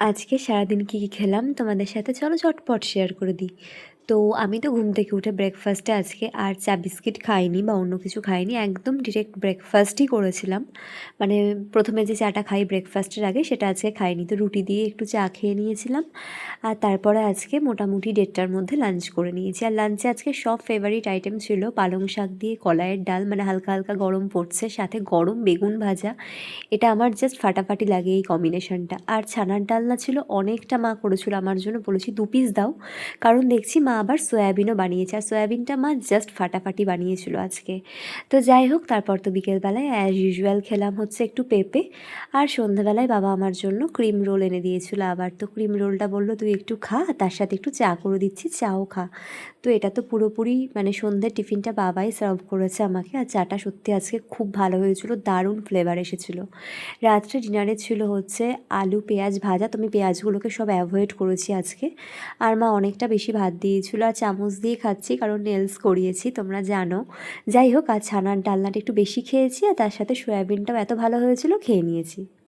আজকে সারাদিন কী, কী খেলাম তোমাদের সাথে চলো ঝটপট শেয়ার করে দিই। তো আমি তো ঘুম থেকে উঠে ব্রেকফাস্টে আজকে আর চা বিস্কিট খাইনি বা অন্য কিছু খাইনি। একদম ডিরেক্ট ব্রেকফাস্টই করেছিলাম। মানে ১ম এ যে চাটা খাই ব্রেকফাস্টের আগে সেটা আজকে খাইনি। তো রুটি দিয়ে একটু চা খেয়ে নিয়েছিলাম। আর তারপরে আজকে মোটামুটি ১:৩০টার মধ্যে লাঞ্চ করে নিয়েছি। আর লাঞ্চে আজকে সব ফেভারিট আইটেম ছিল পালং শাক দিয়ে কলাইয়ের ডাল, মানে হালকা, হালকা গরম পড়ছে, সাথে গরম বেগুন ভাজা। এটা আমার জাস্ট ফাটাফাটি লাগে এই কম্বিনেশনটা। আর ছানার ডালনা ছিল অনেকটা, মা করেছিল আমার জন্য, বলেছি ২ পিস দাও। কারণ দেখছি মা আবার সয়াবিনও বানিয়েছে, আর সয়াবিনটা মা জাস্ট ফাটাফাটি বানিয়েছিল আজকে। তো যাই হোক, তারপর তো বিকেলবেলায় অ্যাজ ইউজুয়াল খেলাম হচ্ছে একটু পেঁপে। আর সন্ধ্যাবেলায় বাবা আমার জন্য ক্রিম রোল এনে দিয়েছিল আবার। তো ক্রিম রোলটা বলল তুই একটু খা, তার সাথে একটু চা করে দিচ্ছি, চাও খা। তো এটা তো পুরোপুরি মানে সন্ধ্যের টিফিনটা বাবাই সার্ভ করেছে আমাকে। আর চাটা সত্যি আজকে খুব ভালো হয়েছিল, দারুণ ফ্লেভার এসেছিলো। রাত্রে ডিনারে ছিল হচ্ছে আলু পেঁয়াজ ভাজা। তো আমি পেঁয়াজগুলোকে সব অ্যাভয়েড করেছি আজকে। আর মা অনেকটা বেশি ভাত দিয়েছিলো, আর চামচ দিয়ে খাচ্ছি কারণ নেলস করিয়েছি তোমরা জানো। যাই হোক, আর ছানার ডালনাটা একটু বেশি খেয়েছি, আর তার সাথে সয়াবিনটাও এত ভালো হয়েছিল, খেয়ে নিয়েছি।